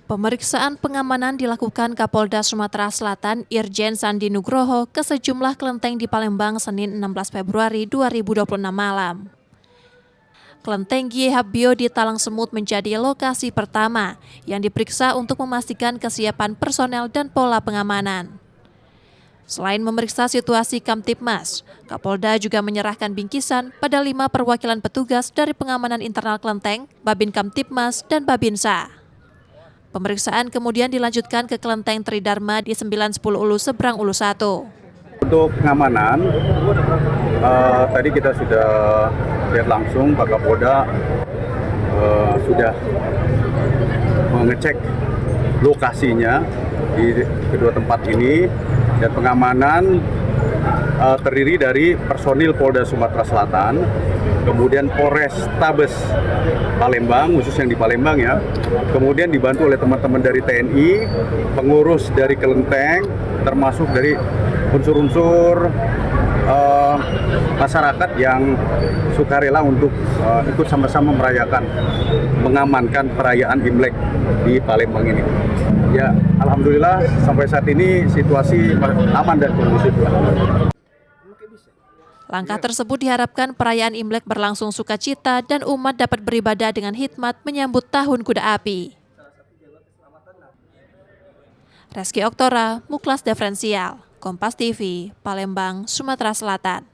Pemeriksaan pengamanan dilakukan Kapolda Sumatera Selatan Irjen Sandi Nugroho ke sejumlah kelenteng di Palembang Senin 16 Februari 2026 malam. Kelenteng Gye Hapbyo di Talang Semut menjadi lokasi pertama yang diperiksa untuk memastikan kesiapan personel dan pola pengamanan. Selain memeriksa situasi Kamtibmas, Kapolda juga menyerahkan bingkisan pada 5 perwakilan petugas dari pengamanan internal kelenteng, Babin Kamtibmas, dan Babinsa. Pemeriksaan kemudian dilanjutkan ke kelenteng Tridharma di 910 Ulu Seberang Ulu 1. Untuk pengamanan, tadi kita sudah lihat langsung Pak Kapolda sudah mengecek lokasinya di kedua tempat ini, dan pengamanan terdiri dari personil Polda Sumatera Selatan, kemudian Polres Tabes Palembang, khusus yang di Palembang ya, kemudian dibantu oleh teman-teman dari TNI, pengurus dari kelenteng, termasuk dari unsur-unsur masyarakat yang sukarela untuk ikut sama-sama merayakan, mengamankan perayaan Imlek di Palembang ini. Ya, alhamdulillah sampai saat ini situasi aman dan kondusif. Langkah tersebut diharapkan perayaan Imlek berlangsung sukacita dan umat dapat beribadah dengan hikmat menyambut Tahun Kuda Api. Reski Oktora, Muklas Diferensial, Kompas TV, Palembang, Sumatera Selatan.